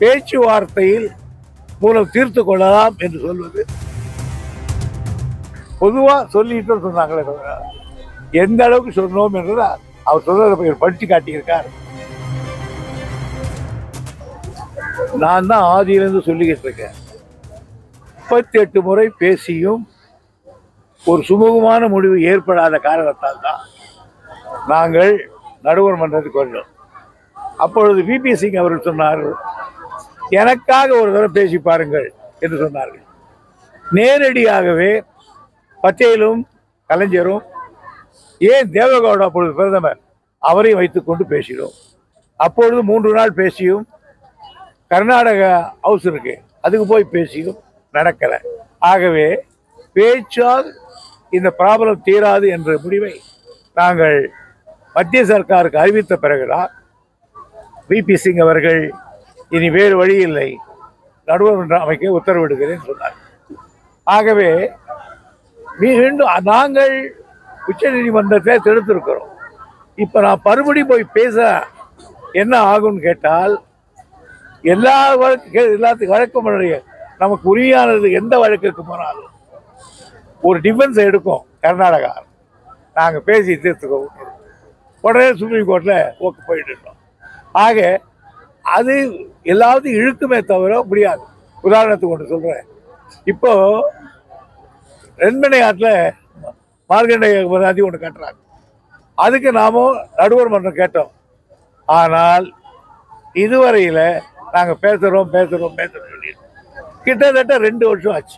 பேச்சுவார்த்தையில் மூலம் தீர்த்து கொள்ளலாம் என்று சொல்வது பொதுவா சொல்லிட்டு சொன்னாங்களே தவிர எந்த அளவுக்கு சொன்னோம் என்றது அவர் சொல்றதை படிச்சு காட்டியிருக்கார். நான் தான் ஆதியிலிருந்து சொல்லிக்கிட்டு இருக்கேன். 38 முறை பேசியும் ஒரு சுமூகமான முடிவு ஏற்படாத காரணத்தால் தான் நாங்கள் நடுவர் மன்றத்துக்கு வந்தோம். அப்பொழுது விபி சிங் அவர்கள் சொன்னார்கள், எனக்காக ஒரு தடவை பேசி பாருங்கள் என்று சொன்னார்கள். நேரடியாகவே பட்டேலும் கலைஞரும் ஏன் தேவகவுடா அப்பொழுது பிரதமர் அவரையும் வைத்துக்கொண்டு பேசினோம். அப்பொழுது 3 நாள் பேசியும் கர்நாடக ஹவுஸ் இருக்கு அதுக்கு போய் பேசியும் நடக்கலை. ஆகவே பேச்சால் இந்த ப்ராப்ளம் தீராது என்ற முடிவை நாங்கள் மத்திய சர்க்காருக்கு அறிவித்த பிறகுதான் விபி சிங் அவர்கள் இனி வேறு வழி இல்லை, நடுவர் மன்றம் அமைக்க உத்தரவிடுகிறேன் சொன்னார். ஆகவே மீண்டும் நாங்கள் உச்ச நீதிமன்றத்தை தடுத்திருக்கிறோம். இப்போ நான் மறுபடி போய் பேச என்ன ஆகும்னு கேட்டால், எல்லாத்துக்கும் வழக்கம் நமக்கு உரிமையானது எந்த வழக்குக்கு போனாலும் ஒரு டிஃபென்ஸ் எடுக்கும் கர்நாடகா. நாங்கள் பேசி தீர்த்துக்கோ உடனே சுப்ரீம் கோர்ட்டில் ஓக்கு போயிட்டுருக்கோம். ஆக அது எல்லாத்தையும் இழுக்குமே தவிர முடியாது. உதாரணத்துக்கு ஒன்று சொல்கிறேன். இப்போ ரெண்மனை ஆற்றில் மார்கண்டேய நதி ஒன்று கட்டுறாங்க. அதுக்கு நாமும் நடுவர் மன்றம் கேட்டோம். ஆனால் இதுவரையில் நாங்கள் பேசுகிறோம் கிட்டத்தட்ட 2 வருஷம் ஆச்சு,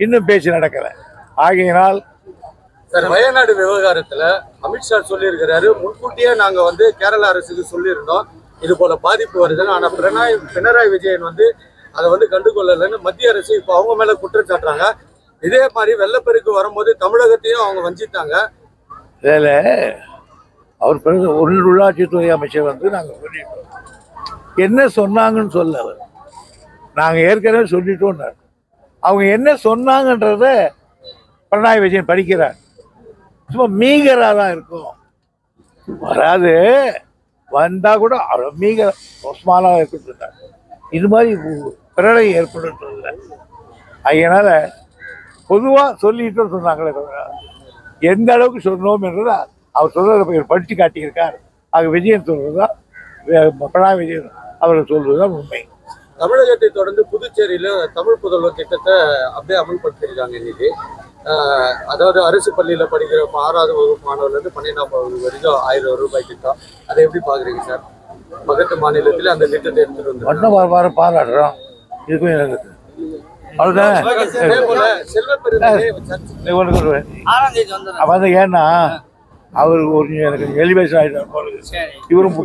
இன்னும் பேச்சு நடக்கலை. ஆகையினால் சார், வயநாடு விவகாரத்தில் அமித்ஷா சொல்லியிருக்கிறாரு, முன்கூட்டியே நாங்கள் கேரள அரசுக்கு சொல்லியிருந்தோம் இது போல பாதிப்பு வருதுன்னு. ஆனால் பினராயி விஜயன் அதை கண்டுகொள்ளலைன்னு மத்திய அரசு இப்போ அவங்க மேலே குற்றம் சாட்டுறாங்க. இதே மாதிரி வெள்ளப்பெருக்கு வரும்போது தமிழகத்தையும் அவங்க வஞ்சித்தாங்க. இதில் அவர் பிறகு உள்ளாட்சித்துறை அமைச்சர் நாங்கள் சொல்லிட்டோம். என்ன சொன்னாங்கன்னு சொல்ல அவர் நாங்கள் ஏற்கனவே சொல்லிட்டோம். அவங்க என்ன சொன்னாங்கன்றத பினராயி விஜயன் படிக்கிறார். சும்மா மீகராக தான் இருக்கும், வராது. வந்தால் கூட மீகர மோசமானதாக இருக்குன்றார். இது மாதிரி பிரளயம் ஏற்படுறது. அதனால் பொதுவாக சொல்லிட்டு சொன்னாங்களே தவிர எந்த அளவுக்கு சொன்னோம் என்றது அவர் சொல்றதை படித்து காட்டியிருக்கார். ஆக விஜயன் சொல்றதுதான், பினராயி விஜயன் அவர்கள் சொல்வதுதான் உண்மை. தமிழகத்தை தொடர்ந்து புதுச்சேரியில தமிழ் புதல்வர் திட்டத்தை அப்படியே அமல்படுத்தியிருக்காங்க. இன்னைக்கு அதாவது அரசு பள்ளியில படிக்கிற 6வது வகுப்பு மாணவர்லேருந்து 12ஆம் வகுப்பு வரைக்கும் 1000 ரூபாய் திட்டம். அதை எப்படி பாக்குறீங்க சார்? பக்கத்து மாநிலத்தில் அந்த திட்டத்தை எடுத்துட்டு வந்து பாராட்டுறோம். இதுக்கும் எனக்கு ஏன்னா அவர் ஒரு எனக்கு எலிவேஷன் ஆகிட்டார். இவரும்